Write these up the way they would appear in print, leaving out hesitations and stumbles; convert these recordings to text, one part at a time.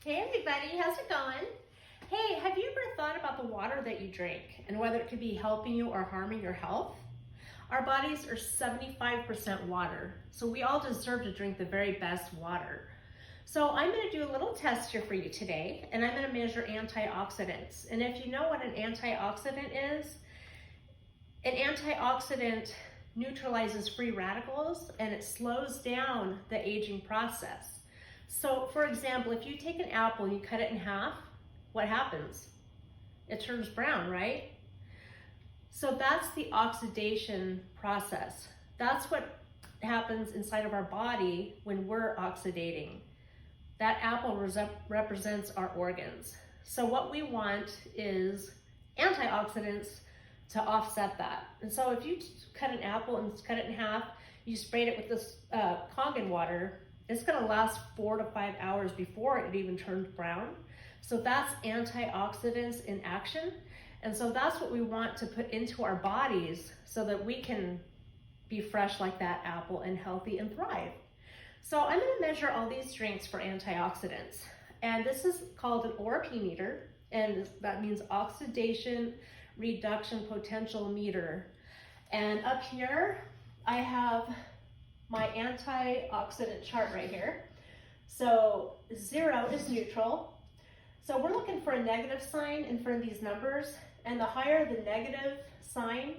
Hey everybody, how's it going? Hey, have you ever thought about the water that you drink and whether it could be helping you or harming your health? Our bodies are 75% water, so we all deserve to drink the very best water. So I'm going to do a little test here for you today, and I'm going to measure antioxidants. And if you know what an antioxidant is, an antioxidant neutralizes free radicals and it slows down the aging process. So for example, if you take an apple and you cut it in half, what happens? It turns brown, right? So that's the oxidation process. That's what happens inside of our body when we're oxidating. That apple represents our organs. So what we want is antioxidants to offset that. And so if you cut an apple and cut it in half, you sprayed it with this Kangan water, it's gonna last 4 to 5 hours before it even turns brown. So that's antioxidants in action. And so that's what we want to put into our bodies so that we can be fresh like that apple and healthy and thrive. So I'm gonna measure all these drinks for antioxidants. And this is called an ORP meter, and that means oxidation reduction potential meter. And up here, I have my antioxidant chart right here. So 0 is neutral. So we're looking for a negative sign in front of these numbers, and the higher the negative sign,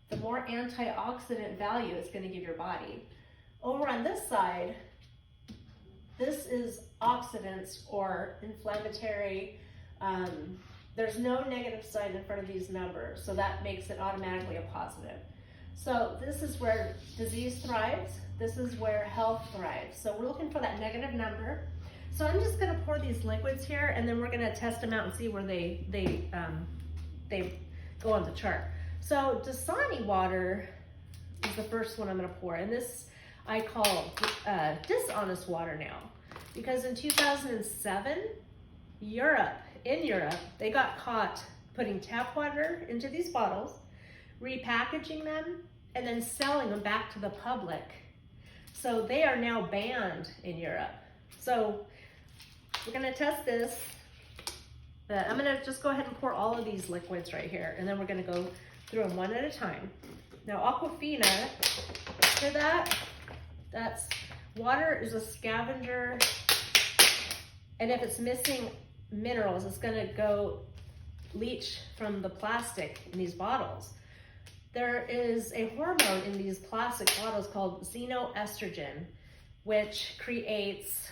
the more antioxidant value it's going to give your body. Over on this side, this is oxidants or inflammatory. There's no negative sign in front of these numbers, so that makes it automatically a positive. So this is where disease thrives. This is where health thrives. So we're looking for that negative number. So I'm just going to pour these liquids here, and then we're going to test them out and see where they go on the chart. So Dasani water is the first one I'm going to pour, and this I call dishonest water now, because in 2007, in Europe, they got caught putting tap water into these bottles, repackaging them, and then selling them back to the public. So they are now banned in Europe. So we're gonna test this. But I'm gonna just go ahead and pour all of these liquids right here, and then we're gonna go through them one at a time. Now Aquafina, hear that? That's water is a scavenger, and if it's missing minerals, it's gonna go leach from the plastic in these bottles. There is a hormone in these plastic bottles called xenoestrogen, which creates,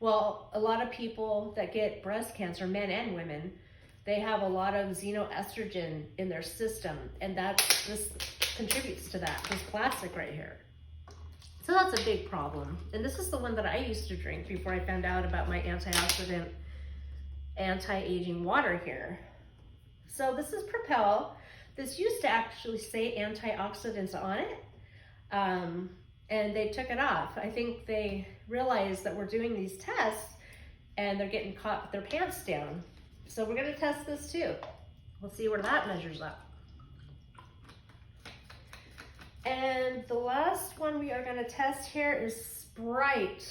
well, a lot of people that get breast cancer, men and women, they have a lot of xenoestrogen in their system, and this contributes to that, this plastic right here. So that's a big problem. And this is the one that I used to drink before I found out about my antioxidant, anti-aging water here. So this is Propel. This used to actually say antioxidants on it, and they took it off. I think they realized that we're doing these tests and they're getting caught with their pants down. So we're gonna test this too. We'll see where that measures up. And the last one we are gonna test here is Sprite.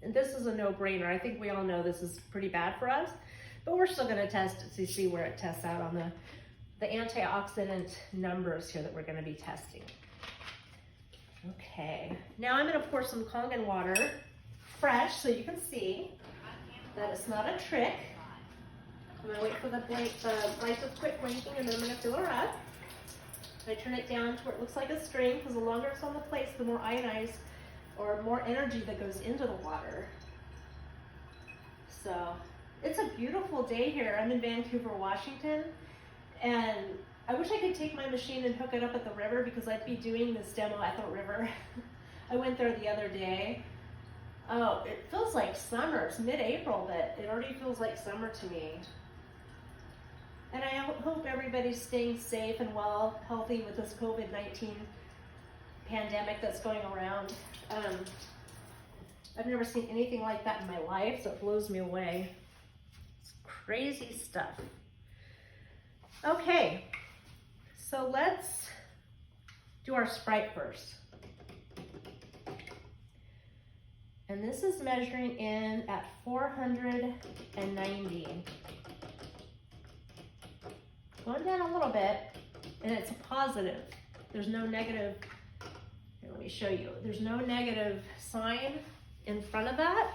And this is a no-brainer. I think we all know this is pretty bad for us, but we're still gonna test it to see where it tests out on the antioxidant numbers here that we're gonna be testing. Okay, now I'm gonna pour some Kangen water, fresh, so you can see that it's not a trick. I'm gonna wait for the light to quit blinking, and then I'm gonna fill her up. I turn it down to where it looks like a string, because the longer it's on the place, the more ionized or more energy that goes into the water. So it's a beautiful day here. I'm in Vancouver, Washington, and I wish I could take my machine and hook it up at the river, because I'd be doing this demo at the river. I went there the other day. Oh, it feels like summer. It's mid-April, but it already feels like summer to me. And I hope everybody's staying safe and well, healthy with this COVID-19 pandemic that's going around. I've never seen anything like that in my life, so it blows me away. It's crazy stuff. Okay, so let's do our Sprite first. And this is measuring in at 490. Going down a little bit, and it's a positive. There's no negative. Here, let me show you. There's no negative sign in front of that.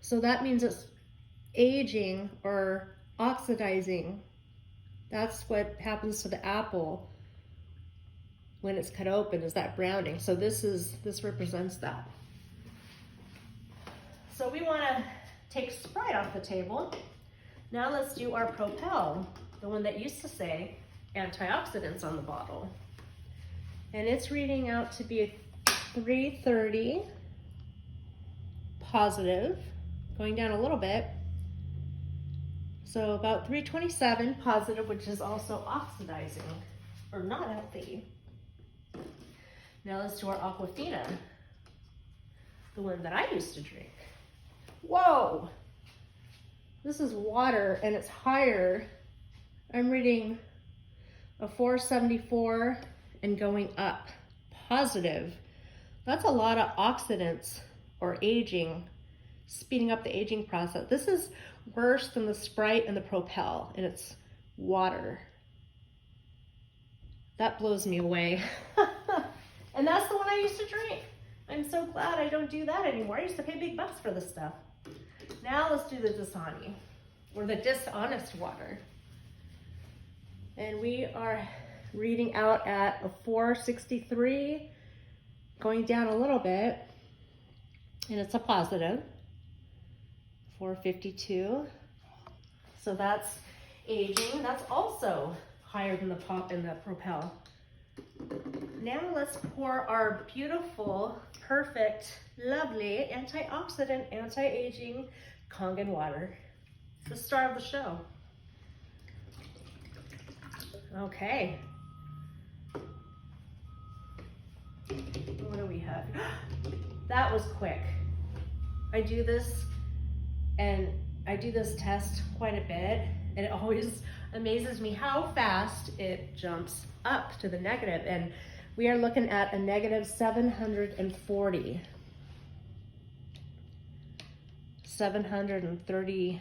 So that means it's aging or oxidizing. That's what happens to the apple when it's cut open, is that browning. So this represents that. So we want to take Sprite off the table. Now let's do our Propel, the one that used to say antioxidants on the bottle. And it's reading out to be 330 positive, going down a little bit. So about 327 positive, which is also oxidizing or not healthy. Now let's do our Aquafina, the one that I used to drink. Whoa! This is water and it's higher. I'm reading a 474 and going up. Positive. That's a lot of oxidants or aging, speeding up the aging process. This is worse than the Sprite and the Propel, and it's water. That blows me away. And that's the one I used to drink. I'm so glad I don't do that anymore. I used to pay big bucks for this stuff. Now let's do the Dasani, or the dishonest water. And we are reading out at a 463, going down a little bit, and it's a positive, 452. So that's aging. That's also higher than the Pop and the Propel. Now let's pour our beautiful, perfect, lovely, antioxidant, anti-aging Kangen water. It's the star of the show. Okay. What do we have? That was quick. I do this test quite a bit, and it always amazes me how fast it jumps up to the negative. And we are looking at a negative 740. 730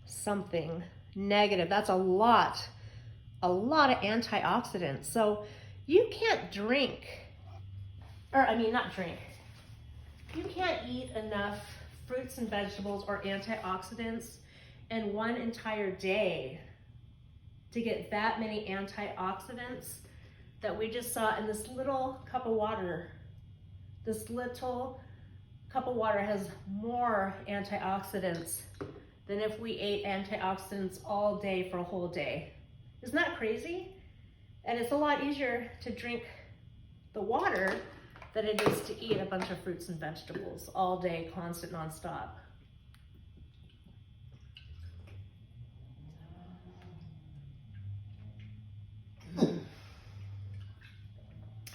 something negative. That's a lot of antioxidants. So you can't drink, or I mean not drink, you can't eat enough fruits and vegetables or antioxidants in one entire day to get that many antioxidants that we just saw in this little cup of water. This little cup of water has more antioxidants than if we ate antioxidants all day for a whole day. Isn't that crazy? And it's a lot easier to drink the water than it is to eat a bunch of fruits and vegetables all day, constant, nonstop.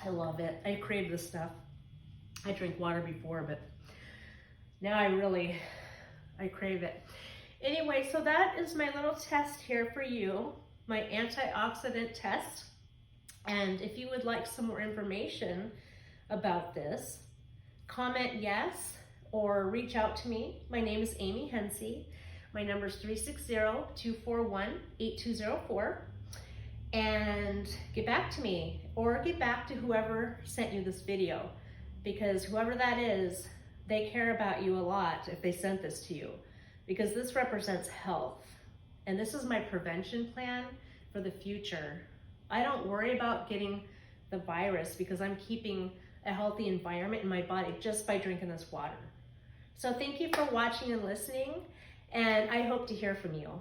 I love it. I crave this stuff. I drink water before, but now I crave it. Anyway, so that is my little test here for you, my antioxidant test. And if you would like some more information about this, comment yes or reach out to me. My name is Amy Hensey. My number is 360-241-8204. And get back to me, or get back to whoever sent you this video, because whoever that is, they care about you a lot if they sent this to you, because this represents health. And this is my prevention plan for the future. I don't worry about getting the virus because I'm keeping a healthy environment in my body just by drinking this water. So thank you for watching and listening, and I hope to hear from you.